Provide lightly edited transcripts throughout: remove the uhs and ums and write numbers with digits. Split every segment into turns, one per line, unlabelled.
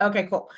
Okay, cool.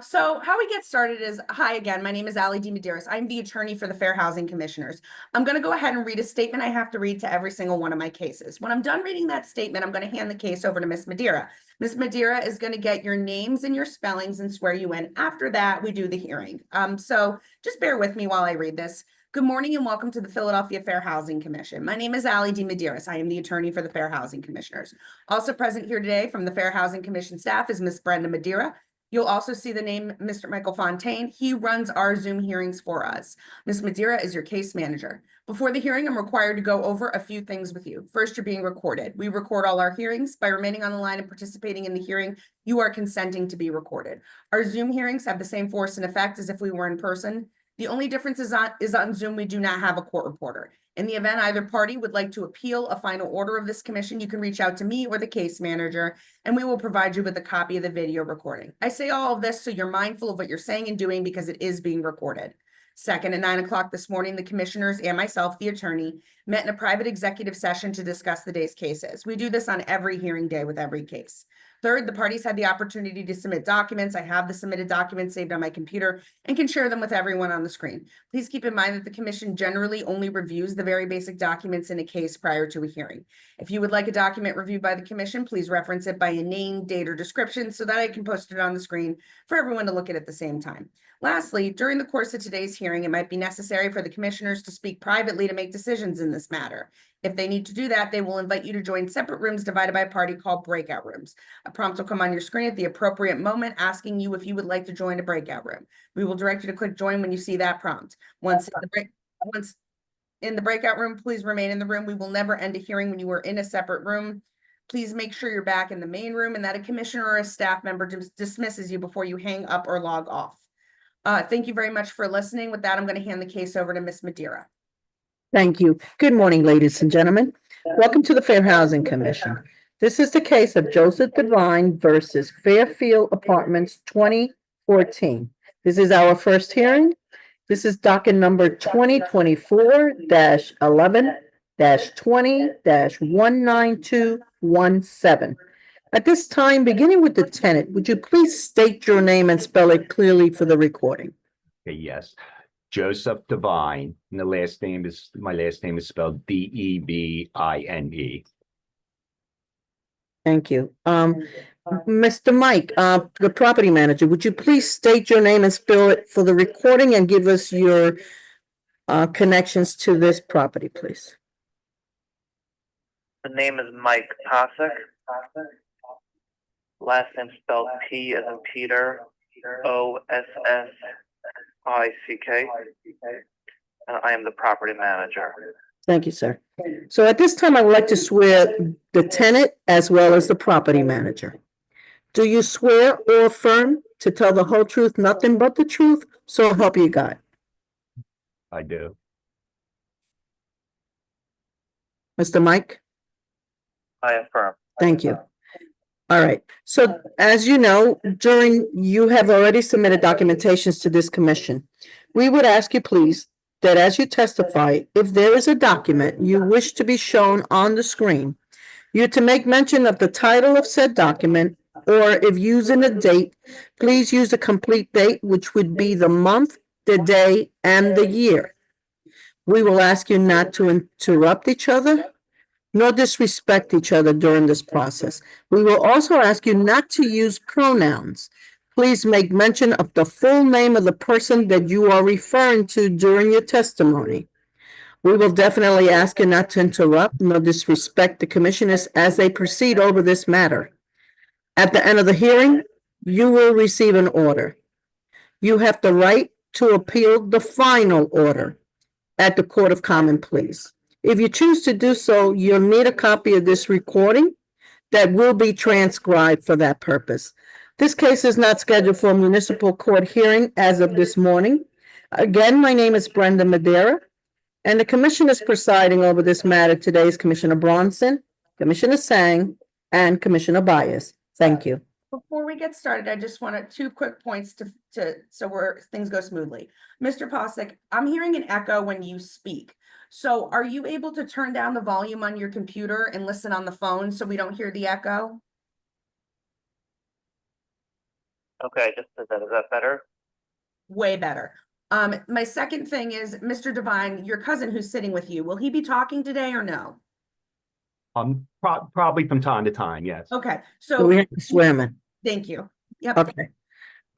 So how we get started is, hi again, my name is Ali D. Medeiros. I'm the attorney for the Fair Housing Commissioners. I'm going to go ahead and read a statement I have to read to every single one of my cases. When I'm done reading that statement, I'm going to hand the case over to Ms. Madeira. Ms. Madeira is going to get your names and your spellings and swear you in. After that, we do the hearing. So just bear with me while I read this. Good morning and welcome to the Philadelphia Fair Housing Commission. My name is Ali D. Medeiros. I am the attorney for the Fair Housing Commissioners. Also present here today from the Fair Housing Commission staff is Ms. Brenda Madeira. You'll also see the name Mr. Michael Fontaine. He runs our Zoom hearings for us. Ms. Madeira is your case manager. Before the hearing, I'm required to go over a few things with you. First, you're being recorded. We record all our hearings. By remaining on the line and participating in the hearing, you are consenting to be recorded. Our Zoom hearings have the same force and effect as if we were in person. The only difference is on Zoom, we do not have a court reporter. In the event either party would like to appeal a final order of this commission, you can reach out to me or the case manager, and we will provide you with a copy of the video recording. I say all of this so you're mindful of what you're saying and doing because it is being recorded. Second, at 9 o'clock this morning, the commissioners and myself, the attorney, met in a private executive session to discuss the day's cases. We do this on every hearing day with every case. Third, the parties had the opportunity to submit documents. I have the submitted documents saved on my computer and can share them with everyone on the screen. Please keep in mind that the commission generally only reviews the very basic documents in a case prior to a hearing. If you would like a document reviewed by the commission, please reference it by a name, date, or description so that I can post it on the screen for everyone to look at the same time. Lastly, during the course of today's hearing, it might be necessary for the commissioners to speak privately to make decisions in this matter. If they need to do that, they will invite you to join separate rooms divided by party called breakout rooms. A prompt will come on your screen at the appropriate moment asking you if you would like to join a breakout room. We will direct you to click join when you see that prompt. Once in the breakout room, please remain in the room. We will never end a hearing when you are in a separate room. Please make sure you're back in the main room and that a commissioner or a staff member dismisses you before you hang up or log off. Thank you very much for listening. With that, I'm going to hand the case over to Ms. Madeira.
Thank you. Good morning, ladies and gentlemen. Welcome to the Fair Housing Commission. This is the case of Joseph Devine versus Fairfield Apartments 2014. This is our first hearing. This is docket number 2024-11-20-19217. At this time, beginning with the tenant, would you please state your name and spell it clearly for the recording?
Okay, yes. Joseph Devine. And my last name is spelled Debine.
Thank you. Mr. Mike, the property manager, would you please state your name and spell it for the recording and give us your connections to this property, please?
The name is Mike Posick. Last name spelled P as in Peter, Ossick. And I am the property manager.
Thank you, sir. So at this time, I would like to swear the tenant as well as the property manager. Do you swear or affirm to tell the whole truth, nothing but the truth, so help you God?
I do.
Mr. Mike?
I affirm.
Thank you. All right. So as you know, you have already submitted documentations to this commission. We would ask you, please, that as you testify, if there is a document you wish to be shown on the screen, you're to make mention of the title of said document, or if using a date, please use a complete date, which would be the month, the day, and the year. We will ask you not to interrupt each other, nor disrespect each other during this process. We will also ask you not to use pronouns. Please make mention of the full name of the person that you are referring to during your testimony. We will definitely ask you not to interrupt nor disrespect the commissioners as they proceed over this matter. At the end of the hearing, you will receive an order. You have the right to appeal the final order at the Court of Common Pleas. If you choose to do so, you'll need a copy of this recording that will be transcribed for that purpose. This case is not scheduled for a municipal court hearing as of this morning. Again, my name is Brenda Madeira, and the commission is presiding over this matter today is Commissioner Bronson, Commissioner Sang, and Commissioner Bias. Thank you.
Before we get started, I just wanted 2 quick points so things go smoothly. Mr. Posick, I'm hearing an echo when you speak. So are you able to turn down the volume on your computer and listen on the phone so we don't hear the echo?
Okay, just is that better?
Way better. My second thing is, Mr. Devine, your cousin who's sitting with you, will he be talking today or no?
Probably from time to time, yes.
Okay,
So
so
we have to swear him in.
thank you. Yep.
Okay.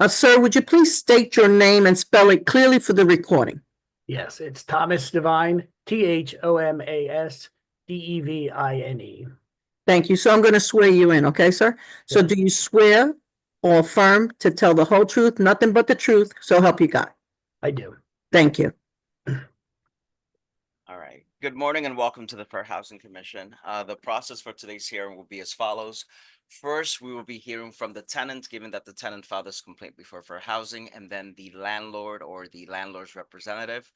Sir, would you please state your name and spell it clearly for the recording?
Yes, it's Thomas Devine, ThomasDevine.
Thank you. So I'm going to swear you in, okay, sir? So
Yeah.
do you swear or affirm to tell the whole truth, nothing but the truth, so help you God?
I do.
Thank you.
All right. Good morning and welcome to the Fair Housing Commission. The process for today's hearing will be as follows. First, we will be hearing from the tenant, given that the tenant filed this complaint before Fair Housing, and then the landlord or the landlord's representative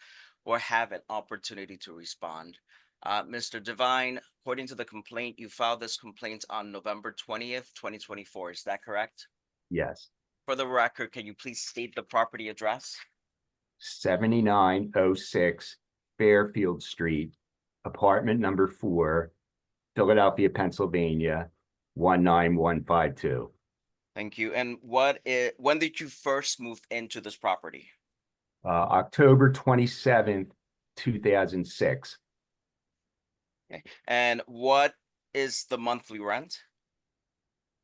will have an opportunity to respond. Mr. Devine, according to the complaint, you filed this complaint on November 20th, 2024. Is that correct?
Yes.
For the record, can you please state the property address?
7906 Fairfield Street, apartment number 4, Philadelphia, Pennsylvania, 19152.
Thank you. And when did you first move into this property?
October 27th, 2006.
And what is the monthly rent?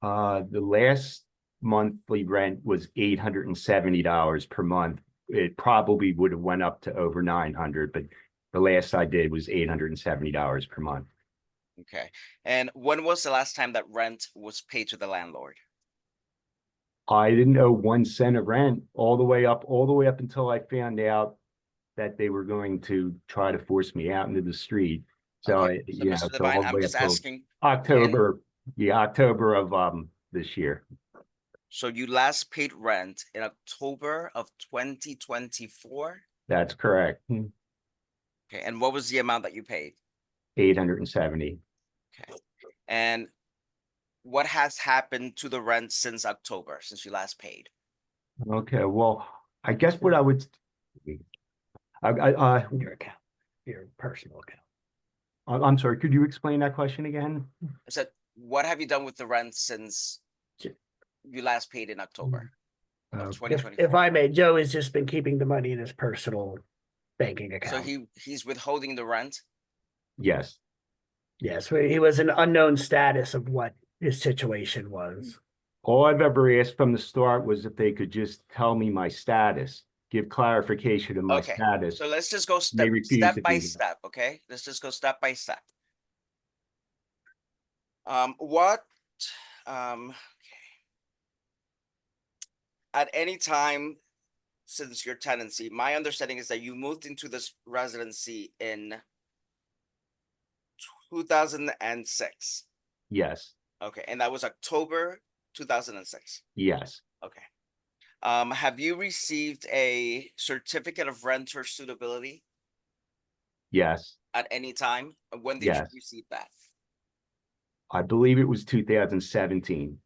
The last monthly rent was $870 per month. It probably would have went up to over 900, but the last I did was $870 per month.
Okay. And when was the last time that rent was paid to the landlord?
I didn't owe 1 cent of rent all the way up until I found out that they were going to try to force me out into the street. So
Okay, so Mr.
so
Devine,
all the
I'm
way
just
up till
asking,
October, October of this year.
so you last paid rent in October of 2024?
That's correct.
Okay, and what was the amount that you paid?
870.
Okay. And what has happened to the rent since October, since you last paid?
Okay, well, I guess what I would,
Your account, your personal account.
I'm sorry, could you explain that question again?
I said, what have you done with the rent since you last paid in October of
Okay.
If
2024?
I may, Joe has just been keeping the money in his personal banking
So
account.
he's withholding the rent?
Yes.
Yes, he was an unknown status of what his situation was.
All I've ever asked from the start was if they could just tell me my status, give clarification of my
Okay,
status.
so let's just go
They refuse to
step by
do that.
step, okay? Let's just go step by step. Okay. At any time since your tenancy, my understanding is that you moved into this residency in 2006.
Yes,
Okay, and that was October 2006.
yes,
Okay. Have you received a certificate of renter suitability
yes.
at any time? When did you
Yes.
receive that?
I believe it was 2017.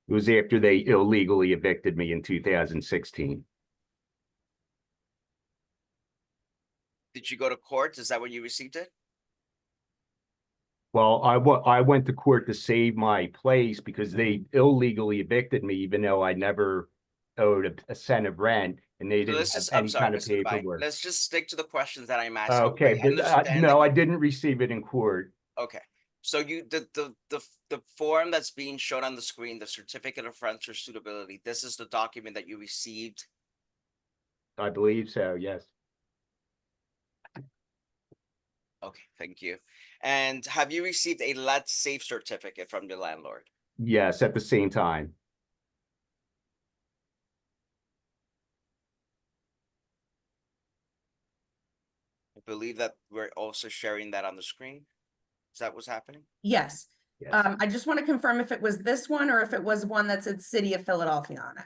It was after they illegally evicted me in 2016.
Did you go to court? Is that when you received it?
Well, I went to court to save my place because they illegally evicted me, even though I never owed a cent of rent and they
So
didn't
let's
have
just, I'm
any
sorry,
kind of
Mr. Devine,
paperwork.
let's just stick to the questions that I'm asking.
Okay,
I
but
understand
no,
that
I didn't receive it in court.
Okay, so the form that's being shown on the screen, the certificate of renter suitability, this is the document that you received.
I believe so, yes.
Okay, thank you. And have you received a let safe certificate from the landlord?
Yes, at the same time.
I believe that we're also sharing that on the screen. Is that what's happening?
Yes.
Yes.
I just want to confirm if it was this one or if it was one that said City of Philadelphia on it.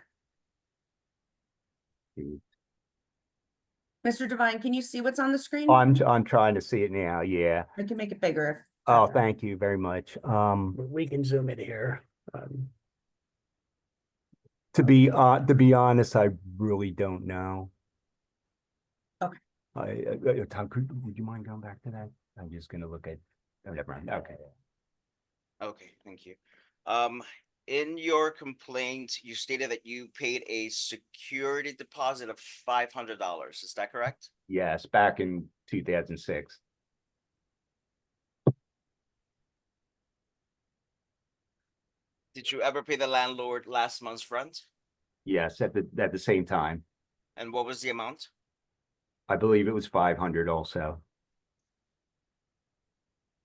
Mr. Devine, can you see what's on the screen?
I'm trying to see it now, yeah.
I can make it bigger. If
Oh,
that's-
thank you very much.
We can zoom in here.
To be honest, I really don't know.
Okay.
Tom, would you mind going back to that? I'm just gonna look at, oh, never mind, okay.
Okay, thank you. in your complaint, you stated that you paid a security deposit of $500. Is that correct?
Yes, back in 2006.
Did you ever pay the landlord last month's rent?
Yes, at the same time.
And what was the amount?
I believe it was 500 also.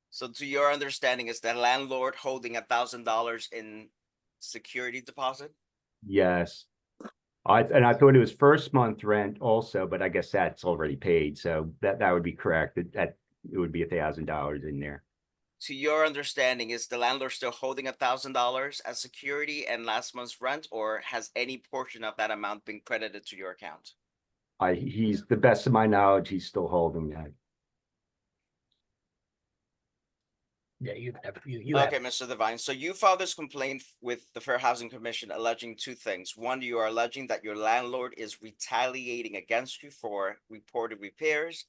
So to your understanding, is the landlord holding $1,000 in security deposit?
Yes. I thought it was first month rent also, but I guess that's already paid. So that would be correct. That it would be $1,000 in there.
To your understanding, is the landlord still holding $1,000 as security and last month's rent, or has any portion of that amount been credited to your account?
He's, the best of my knowledge, he's still holding that.
Yeah, you
Okay,
have,
Mr. Devine, so you filed this complaint with the Fair Housing Commission alleging two things. One, you are alleging that your landlord is retaliating against you for reported repairs.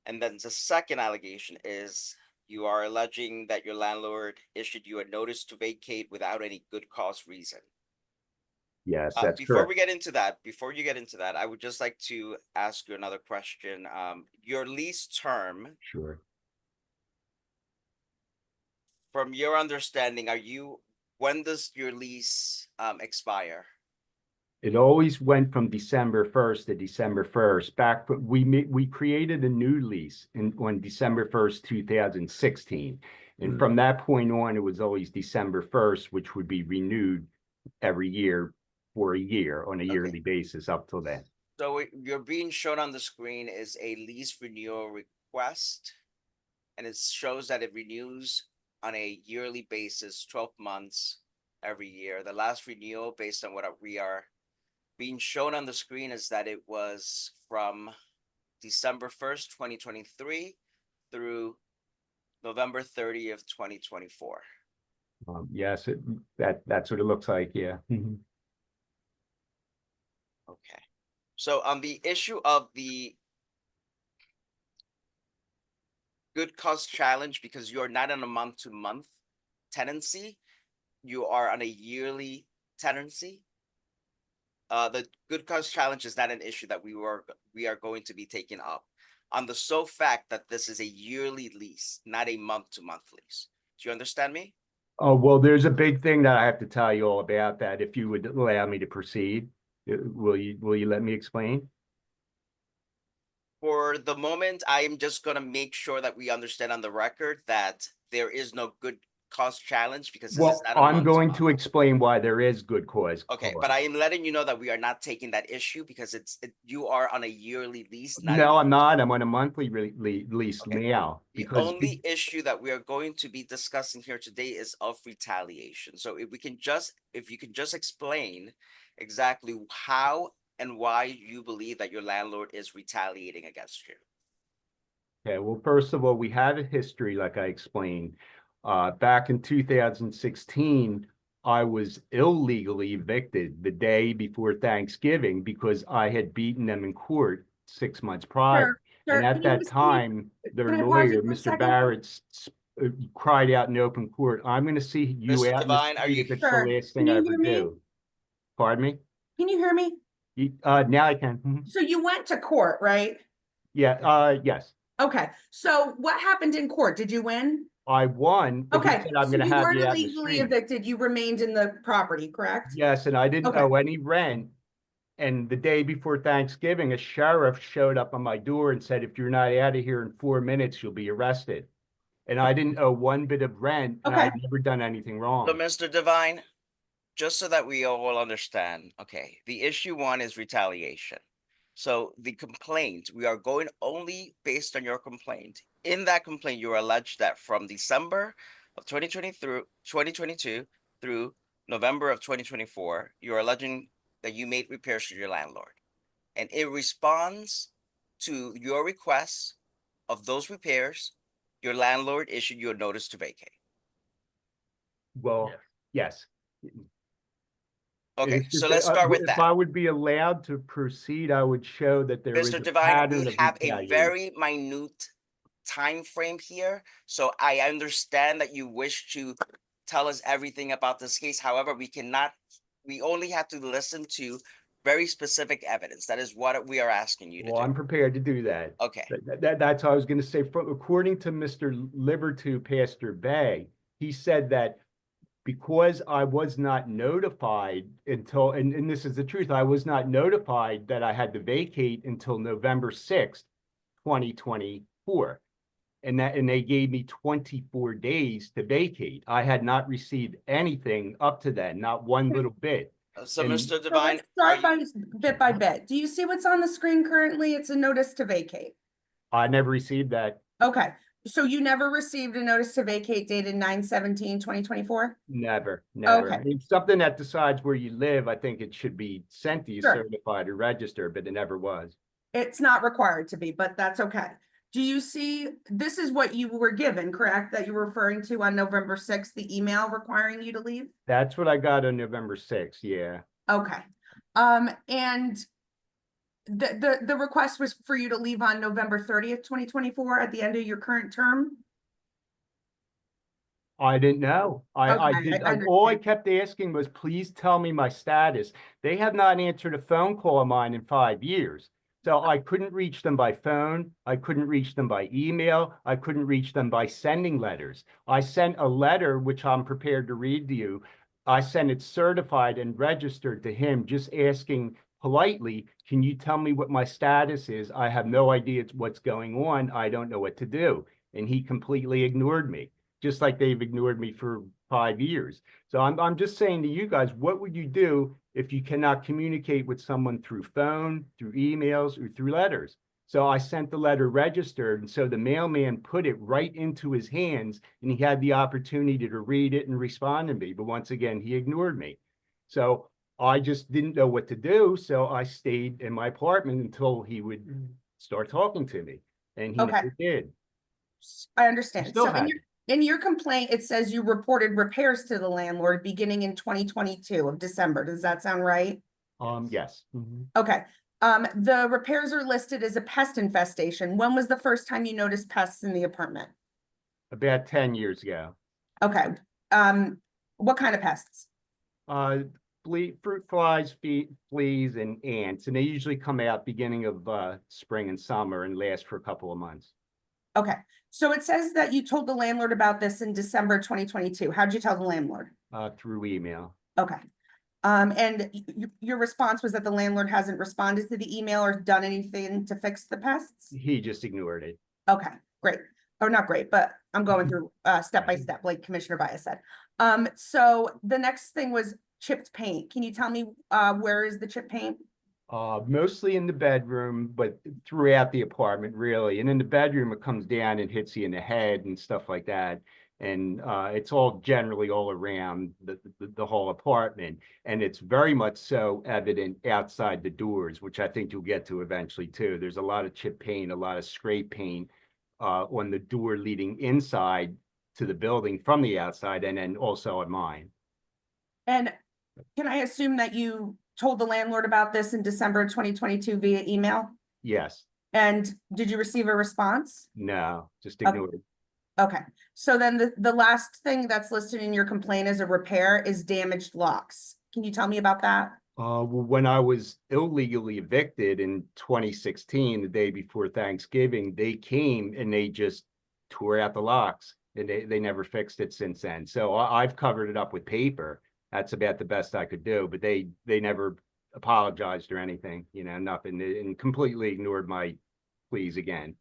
And then the second allegation is you are alleging that your landlord issued you a notice to vacate without any good cause reason.
Yes, that's
Before
correct.
we get into that, I would just like to ask you another question. Your lease term,
Sure.
from your understanding, when does your lease expire?
It always went from December 1st to December 1st. But we created a new lease on December 1st, 2016. And from that point on, it was always December 1st, which would be renewed every year for a year on a yearly basis up till then.
So you're being shown on the screen is a lease renewal request, and it shows that it renews on a yearly basis, 12 months every year. The last renewal, based on what we are being shown on the screen, is that it was from December 1st, 2023 through November 30th, 2024.
Yes, that's what it looks like. Yeah.
Okay. So on the issue of the good cause challenge, because you're not on a month-to-month tenancy, you are on a yearly tenancy. The good cause challenge is not an issue that we are going to be taking up on the sole fact that this is a yearly lease, not a month-to-month lease. Do you understand me?
Oh, well, there's a big thing that I have to tell you all about that. If you would allow me to proceed, will you let me explain?
For the moment, I am just gonna make sure that we understand on the record that there is no good cause challenge because this is
Well,
not a
I'm going
month-to-month.
to explain why there is good cause.
Okay, but I am letting you know that we are not taking that issue because you are on a yearly lease, not a
No, I'm
month.
not. I'm on a monthly lease
Okay.
now
The
because
only issue that we are going to be discussing here today is of retaliation. So if you can just explain exactly how and why you believe that your landlord is retaliating against you.
Okay, well, first of all, we had a history, like I explained. Back in 2016, I was illegally evicted the day before Thanksgiving because I had beaten them in court 6 months prior.
Sir,
And at
can you
that
just
time, their
can I pause you
lawyer,
for a
Mr.
second?
Barrett, cried out in open court, "I'm going to see you
Mr.
out in the
Devine, are
street
you
if it's the
Sir,
last
can
thing I
you
ever
hear me?
do." Pardon me?
Can you hear me?
Now I can. Mhm.
So you went to court, right?
Yeah, yes.
Okay, so what happened in court? Did you win?
I won, but he
Okay,
said, "I'm
so
going to
you
have
weren't
you out in the
illegally
street."
evicted, you remained in the property, correct?
Yes, and I didn't
Okay.
owe any rent. And the day before Thanksgiving, a sheriff showed up on my door and said, "If you're not out of here in 4 minutes, you'll be arrested." And I didn't owe one bit of rent, and
Okay.
I'd never done anything
So
wrong.
Mr. Devine, just so that we all understand, okay, the issue one is retaliation. So the complaint, we are going only based on your complaint. In that complaint, you alleged that from December of 2020 through 2022 through November of 2024, you're alleging that you made repairs to your landlord. And in response to your request of those repairs, your landlord issued you a notice to vacate.
Well, yes.
Okay, so let's start with
If
that.
I would be allowed to proceed, I would show that there is
Mr.
a
Devine,
pattern
we
of
have a
retaliation.
very minute time frame here, so I understand that you wish to tell us everything about this case. However, we only have to listen to very specific evidence. That is what we are asking you to
Well,
do.
I'm prepared to do that.
Okay.
That's what I was going to say. According to Mr. Libertu, Pastor Bay, he said that because I was not notified until, and this is the truth, I was not notified that I had to vacate until November 6th, 2024. And they gave me 24 days to vacate. I had not received anything up to that, not one little bit.
So,
And-
Mr.
So
Devine,
let's
are
start
you,
bit by bit. Do you see what's on the screen currently? It's a notice to vacate.
I never received that.
Okay, so you never received a notice to vacate dated 9/17/2024?
Never, never.
Okay.
It's something that decides where you live. I think it should be sent to you,
Sure.
certified or registered, but it never was.
It's not required to be, but that's okay. Do you see, this is what you were given, correct? That you were referring to on November 6th, the email requiring you to leave?
That's what I got on November 6th, yeah.
Okay, and the request was for you to leave on November 30th, 2024 at the end of your current term?
I didn't know.
Okay,
All I
understand.
kept asking was, please tell me my status. They have not answered a phone call of mine in 5 years. So I couldn't reach them by phone. I couldn't reach them by email. I couldn't reach them by sending letters. I sent a letter, which I'm prepared to read to you. I sent it certified and registered to him, just asking politely, can you tell me what my status is? I have no idea what's going on. I don't know what to do. And he completely ignored me, just like they've ignored me for 5 years. So I'm just saying to you guys, what would you do if you cannot communicate with someone through phone, through emails, or through letters? So I sent the letter registered, and so the mailman put it right into his hands, and he had the opportunity to read it and respond to me. But once again, he ignored me. So I just didn't know what to do. So I stayed in my apartment until he would start talking to me, and he
Okay.
never did.
I understand.
Still
So
have
in your complaint, it says you reported repairs to the landlord beginning in 2022 of December. Does that sound right?
Yes. Mhm.
Okay. The repairs are listed as a pest infestation. When was the first time you noticed pests in the apartment?
About 10 years ago.
Okay. What kind of pests?
Fruit flies, fleas, and ants, and they usually come out beginning of spring and summer and last for a couple of months.
Okay. So it says that you told the landlord about this in December 2022. How'd you tell the landlord?
Through email.
Okay. And your response was that the landlord hasn't responded to the email or done anything to fix the pests?
He just ignored it.
Okay, great. Or not great, but I'm going through step by step, like Commissioner Bias said. So the next thing was chipped paint. Can you tell me where is the chip paint?
Mostly in the bedroom, but throughout the apartment, really. And in the bedroom, it comes down and hits you in the head and stuff like that. And it's all generally all around the whole apartment. And it's very much so evident outside the doors, which I think you'll get to eventually too. There's a lot of chip paint, a lot of spray paint on the door leading inside to the building from the outside, and then also on mine.
And can I assume that you told the landlord about this in December 2022 via email?
Yes.
And did you receive a response?
No, just
Okay.
ignored.
Okay, so then the last thing that's listed in your complaint as a repair is damaged locks. Can you tell me about that?
Well, when I was illegally evicted in 2016, the day before Thanksgiving, they came and they just tore out the locks, and they never fixed it since then. So I've covered it up with paper. That's about the best I could do, but they never apologized or anything, nothing, and completely ignored my pleas again.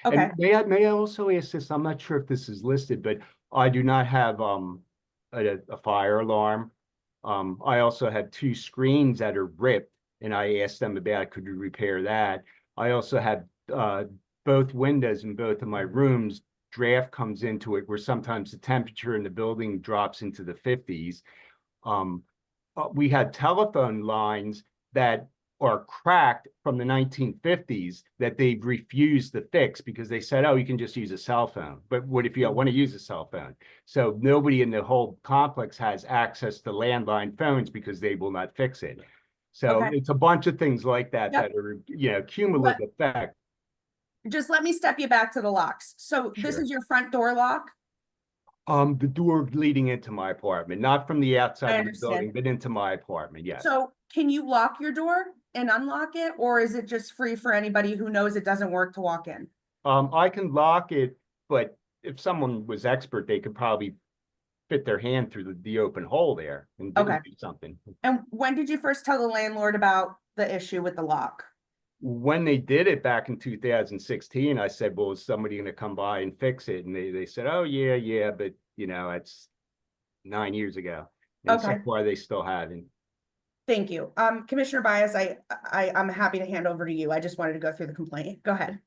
Okay,
And may I also ask this? I'm not sure if this is listed, but I do not have a fire alarm. I also have 2 screens that are ripped, and I asked them about, could you repair that? I also have both windows in both of my rooms. Draft comes into it where sometimes the temperature in the building drops into the 50s. We had telephone lines that are cracked from the 1950s that they've refused to fix because they said, oh, you can just use a cell phone. But what if you don't want to use a cell phone? So nobody in the whole complex has access to landline phones because they will not fix it. So
Okay.
it's a bunch of things like that
Yep.
that are, cumulative effect.
just let me step you back to the locks. So this
Sure.
is your front door lock?
The door leading into my apartment, not from the
I
outside of the
understand.
building, but into my apartment, yes.
So can you lock your door and unlock it, or is it just free for anybody who knows it doesn't work to walk in?
I can lock it, but if someone was expert, they could probably fit their hand through the open hole there and
Okay.
do something.
And when did you first tell the landlord about the issue with the lock?
When they did it back in 2016, I said, well, is somebody going to come by and fix it? And they said, oh, yeah, but you know, it's 9 years ago. And so
Okay.
far they still haven't.
Thank you. Commissioner Bias, I'm happy to hand over to you. I just wanted to go through the complaint. Go ahead.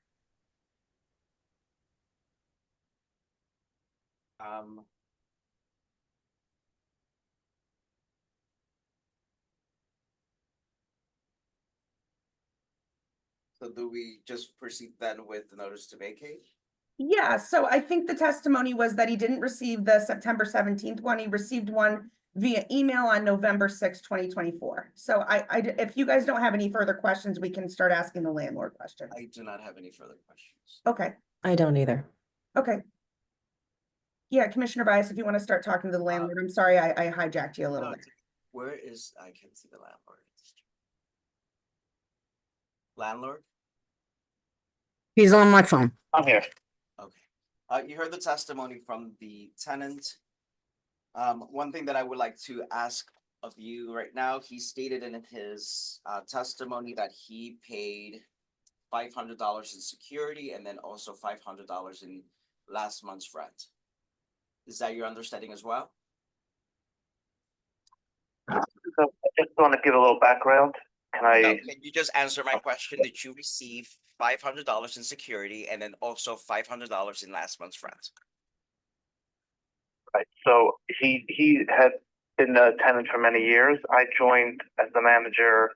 So do we just proceed then with the notice to vacate?
Yeah, so I think the testimony was that he didn't receive the September 17th one. He received one via email on November 6th, 2024. So if you guys don't have any further questions, we can start asking the landlord questions.
I do not have any further questions.
Okay,
I don't either.
okay. Yeah, Commissioner Bias, if you want to start talking to the landlord, I'm sorry, I hijacked you a little bit.
Where is, I can't see the landlord. Landlord?
He's on my phone.
I'm here.
Okay. You heard the testimony from the tenant. One thing that I would like to ask of you right now, he stated in his testimony that he paid $500 in security and then also $500 in last month's rent. Is that your understanding as well?
So I just want to give a little background. Can
No,
I?
can you just answer my question? Did you receive $500 in security and then also $500 in last month's rent?
Right. So he had been a tenant for many years. I joined as the manager,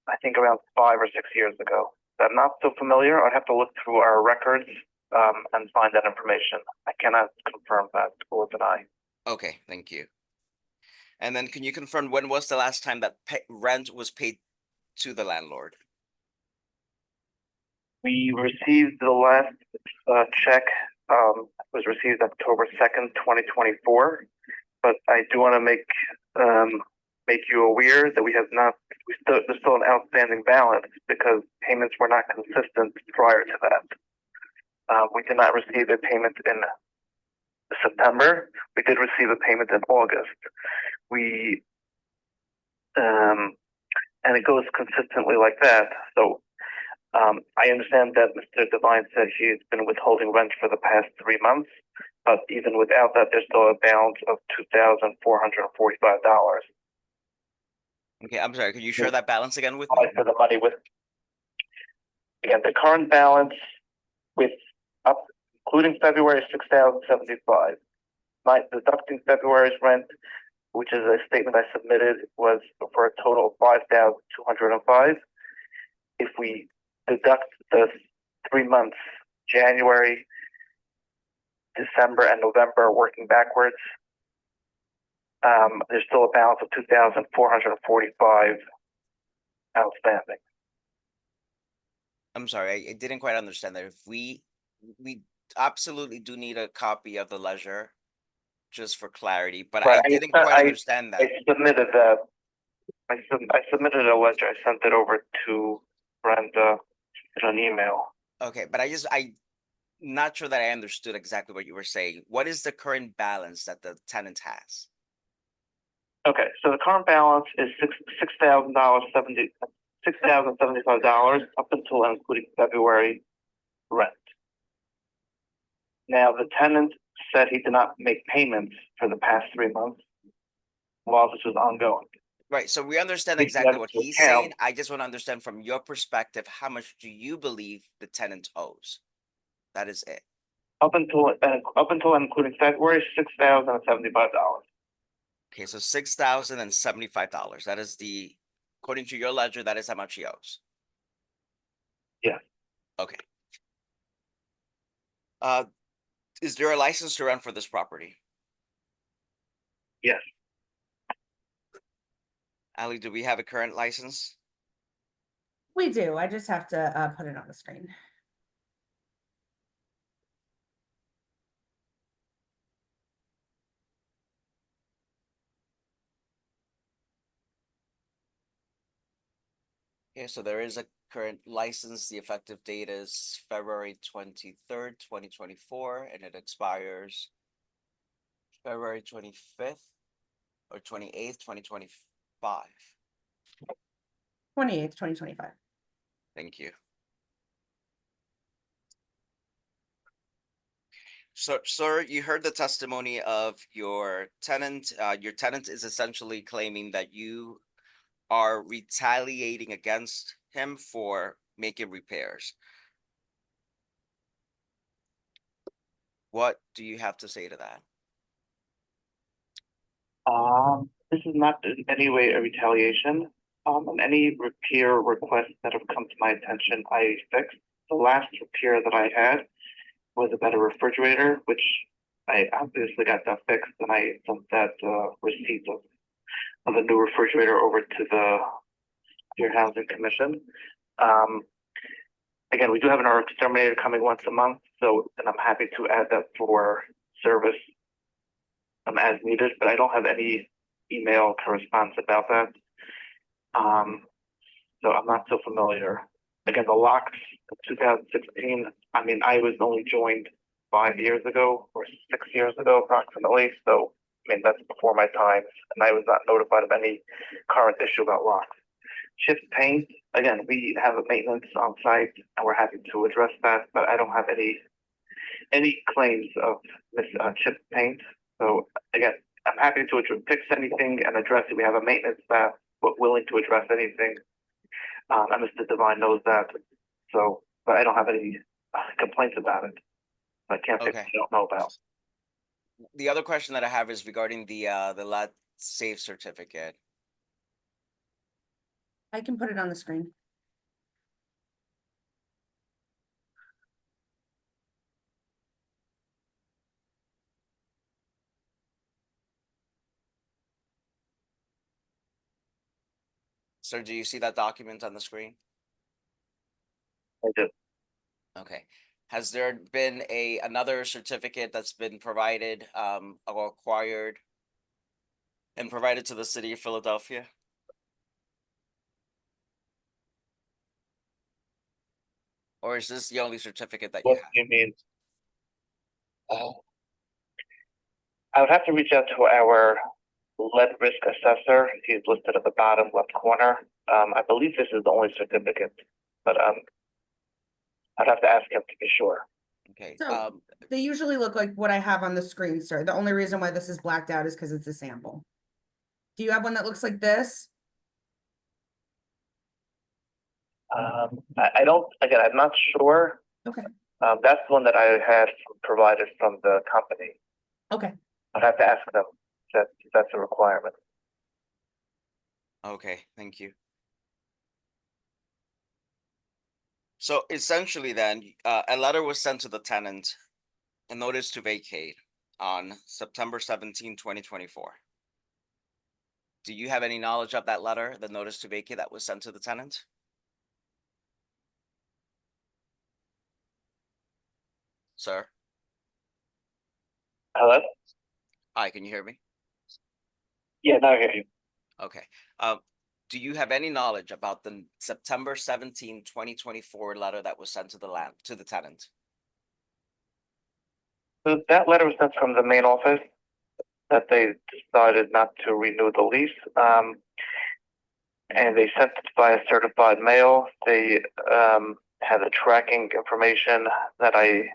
I think around 5 or 6 years ago. I'm not so familiar. I'd have to look through our records and find that information. I cannot confirm that or deny.
Okay, thank you. And then can you confirm when was the last time that rent was paid to the landlord?
We received the last check was received October 2nd, 2024. But I do want to make you aware that there's still an outstanding balance because payments were not consistent prior to that. We did not receive a payment in September. We did receive a payment in August. And it goes consistently like that. So I understand that Mr. Devine said he's been withholding rent for the past 3 months, but even without that, there's still a balance of $2,445.
Okay, I'm sorry, could you share that balance again with me?
For the money again, the current balance including February, $6,075. Deducting February's rent, which is a statement I submitted, was for a total of $5,205. If we deduct the 3 months, January, December, and November, working backwards, there's still a balance of $2,445 outstanding.
I'm sorry, I didn't quite understand that. If we absolutely do need a copy of the ledger, just for clarity, but I didn't quite understand that.
I submitted that. I submitted a ledger. I sent it over to Brenda in an email.
Okay, but I'm not sure that I understood exactly what you were saying. What is the current balance that the tenant has?
Okay, so the current balance is $6,075 up until and including February rent. Now the tenant said he did not make payments for the past 3 months while this was ongoing.
Right, so we understand
Take
exactly
that
what
into
he's
account.
saying. I just want to understand from your perspective, how much do you believe the tenant owes? That is it.
Up until and including February, $6,075.
Okay, so $6,075. That is according to your ledger, that is how much he owes.
Yeah.
Okay. Is there a license to rent for this property?
Yes.
Ali, do we have a current license?
We do. I just have to put it on the screen.
Okay, so there is a current license. The effective date is February 23rd, 2024, and it expires February 25th or 28th, 2025.
28th, 2025.
Thank you. So, sir, you heard the testimony of your tenant. Your tenant is essentially claiming that you are retaliating against him for making repairs. What do you have to say to that?
This is not in any way a retaliation. And any repair requests that have come to my attention, I fixed. The last repair that I had was about a refrigerator, which I obviously got that fixed, and I sent that receipt of a new refrigerator over to the Fair Housing Commission. Again, we do have our exterminator coming once a month, so and I'm happy to add that for service as needed, but I don't have any email correspondence about that. So I'm not so familiar. Again, the locks of 2016, I mean, I was only joined 5 years ago or 6 years ago approximately. So, I mean, that's before my time, and I was not notified of any current issue about locks. Chipped paint, again, we have a maintenance on site and we're happy to address that, but I don't have any claims of chipped paint. So again, I'm happy to fix anything and address it. We have a maintenance staff but willing to address anything. And Mr. Devine knows that. So, but I don't have any complaints about it. I can't fix what I don't know about.
The other question that I have is regarding the lot safe certificate.
I can put it on the screen.
Sir, do you see that document on the screen?
I do.
Okay. Has there been another certificate that's been provided or acquired and provided to the city of Philadelphia? Or is this the only certificate that you
What
have?
do you mean? I would have to reach out to our lead risk assessor. He's listed at the bottom left corner. I believe this is the only certificate, but I'd have to ask him to be sure.
Okay.
So they usually look like what I have on the screen, sir. The only reason why this is blacked out is because it's a sample. Do you have one that looks like this?
I don't, again, I'm not sure.
Okay.
That's the one that I had provided from the company.
Okay.
I'd have to ask them if that's a requirement.
Okay, thank you. So essentially then, a letter was sent to the tenant, a notice to vacate on September 17, 2024. Do you have any knowledge of that letter, the notice to vacate that was sent to the tenant? Sir?
Hello?
Hi, can you hear me?
Yeah, now I hear you.
Okay. Do you have any knowledge about the September 17, 2024 letter that was sent to the tenant?
So that letter was sent from the main office that they decided not to renew the lease. And they sent it by certified mail. They had the tracking information that it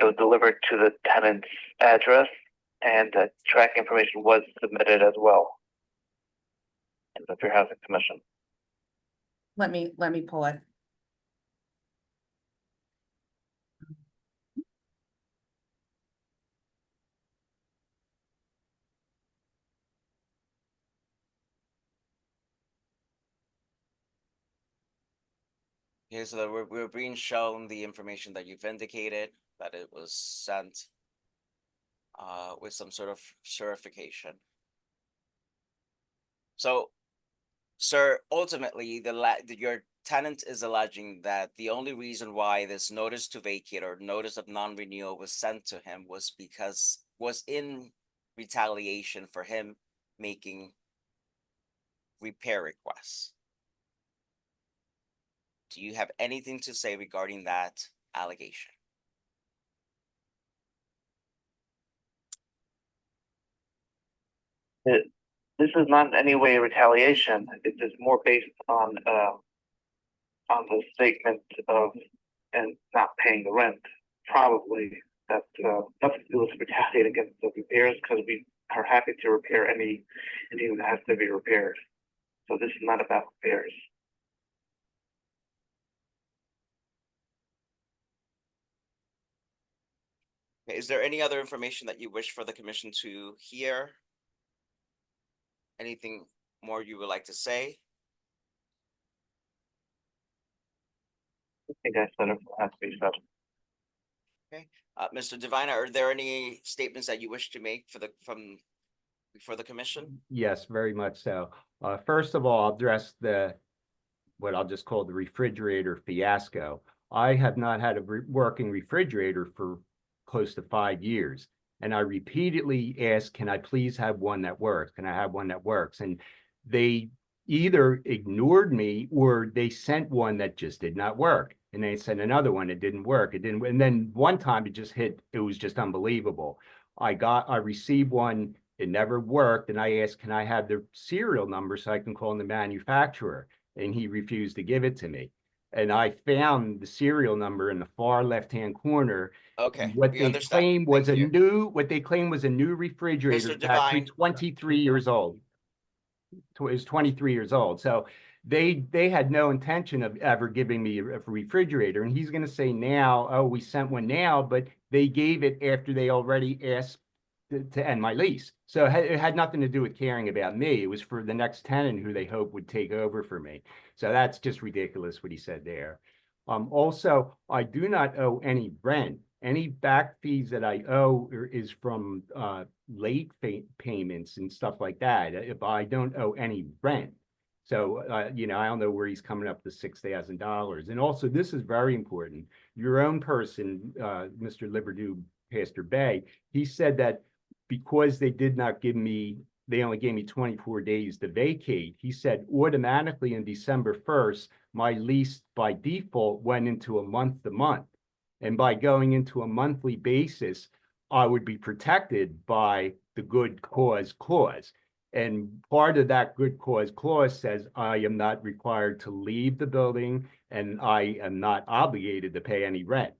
was delivered to the tenant's address, and the tracking information was submitted as well to the Fair Housing Commission.
Let me pull it.
Okay, so that we're being shown the information that you've indicated, that it was sent with some sort of certification. So, sir, ultimately, your tenant is alleging that the only reason why this notice to vacate or notice of non-renewal was sent to him was in retaliation for him making repair requests. Do you have anything to say regarding that allegation?
This is not in any way retaliation. It is more based on the statement of and not paying the rent. Probably that nothing to do with retaliate against the repairs because we are happy to repair anything that has to be repaired. So this is not about repairs.
Okay, is there any other information that you wish for the commission to hear? Anything more you would like to say?
I think I said it has to be said.
Mr. Devine, are there any statements that you wish to make before the commission?
Yes, very much so. First of all, I'll address what I'll just call the refrigerator fiasco. I have not had a working refrigerator for close to 5 years. And I repeatedly asked, can I please have one that works? Can I have one that works? And they either ignored me or they sent one that just did not work. And they sent another one, it didn't work. It didn't, and then one time it was just unbelievable. I received one, it never worked. And I asked, can I have the serial number so I can call the manufacturer? And he refused to give it to me. And I found the serial number in the far left-hand corner.
Okay,
What
we
they
understand.
claimed was
Thank you.
what they claimed was a new refrigerator,
Mr.
actually
Devine.
23 years old. Is 23 years old. So they had no intention of ever giving me a refrigerator. And he's going to say now, oh, we sent one now, but they gave it after they already asked to end my lease. So it had nothing to do with caring about me. It was for the next tenant who they hope would take over for me. So that's just ridiculous what he said there. Also, I do not owe any rent. Any back fees that I owe is from late payments and stuff like that. If I don't owe any rent. So, I don't know where he's coming up to $6,000. And also, this is very important. Your own person, Mr. Liberdew, Pastor Bay, he said that because they only gave me 24 days to vacate. He said automatically on December 1st, my lease by default went into a month to month. And by going into a monthly basis, I would be protected by the good cause clause. And part of that good cause clause says I am not required to leave the building and I am not obligated to pay any rent.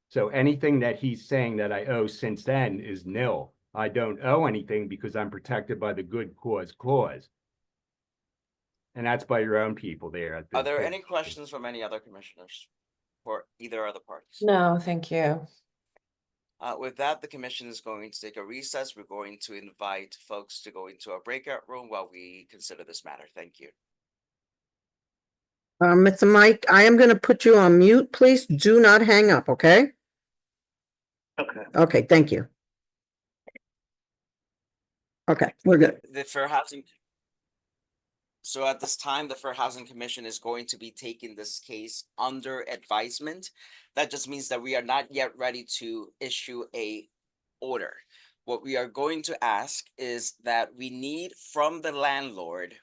So anything that he's saying that I owe since then is nil. I don't owe anything because I'm protected by the good cause clause. And that's by your own people there.
Are there any questions from any other commissioners for either other parties?
No, thank you.
With that, the commission is going to take a recess. We're going to invite folks to go into a breakout room while we consider this matter. Thank you.
Mr. Mike, I am going to put you on mute. Please do not hang up, okay?
Okay.
Okay, thank you. Okay, we're good.
The Fair Housing. So at this time, the Fair Housing Commission is going to be taking this case under advisement. That just means that we are not yet ready to issue a order. What we are going to ask is that we need from the landlord,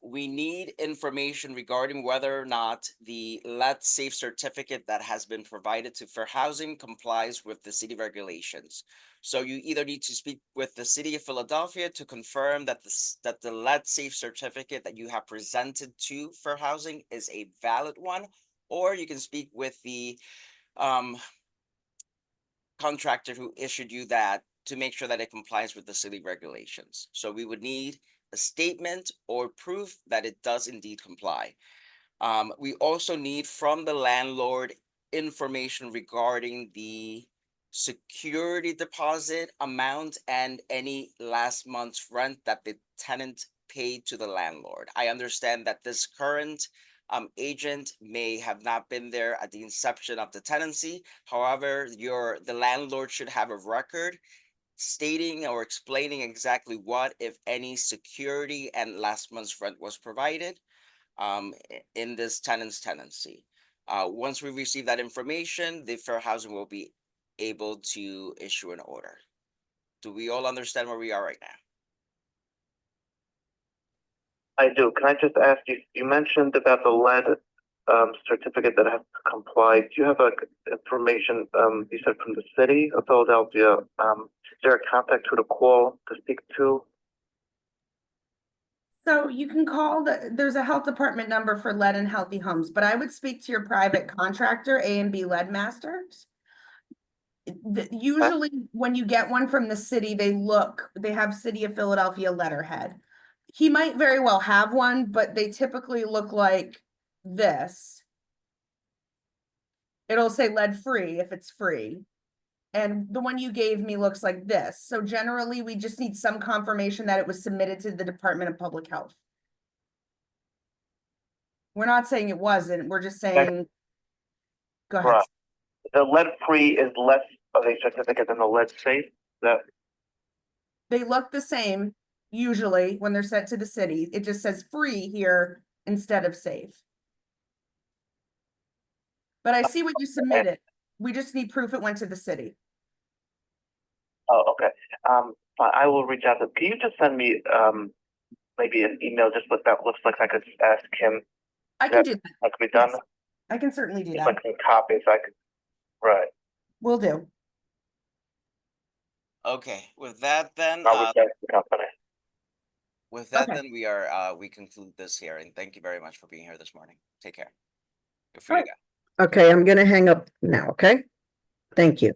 we need information regarding whether or not the Let Safe certificate that has been provided to Fair Housing complies with the city regulations. So you either need to speak with the city of Philadelphia to confirm that the Let Safe certificate that you have presented to Fair Housing is a valid one, or you can speak with the contractor who issued you that to make sure that it complies with the city regulations. So we would need a statement or proof that it does indeed comply. We also need from the landlord information regarding the security deposit amount and any last month's rent that the tenant paid to the landlord. I understand that this current agent may have not been there at the inception of the tenancy. However, the landlord should have a record stating or explaining exactly what, if any, security and last month's rent was provided in this tenant's tenancy. Once we receive that information, the Fair Housing will be able to issue an order. Do we all understand where we are right now?
I do. Can I just ask you, you mentioned about the lead certificate that has to comply. Do you have information, you said from the city of Philadelphia? Is there a contact who to call to speak to?
So you can call there's a health department number for lead and healthy homes, but I would speak to your private contractor, A&B Lead Masters. Usually when you get one from the city, they have City of Philadelphia letterhead. He might very well have one, but they typically look like this. It'll say lead free if it's free. And the one you gave me looks like this. So generally, we just need some confirmation that it was submitted to the Department of Public Health. We're not saying it wasn't, we're just saying, go ahead.
Right. The lead free is less of a certificate than the lead safe. That
They look the same usually when they're sent to the city. It just says free here instead of safe. But I see what you submitted. We just need proof it went to the city.
Oh, okay. Fine. I will reach out to. Can you just send me maybe an email just what that looks like? I could just ask him.
I can do that.
That could be done.
Yes. I can certainly do
If
that.
I can copy, if I could. Right.
Will do.
Okay, with that then,
I'll reach out to the company.
with that
Okay.
then, we conclude this hearing. Thank you very much for being here this morning. Take care. You're free to
Alright.
go.
Okay, I'm gonna hang up now, okay? Thank you.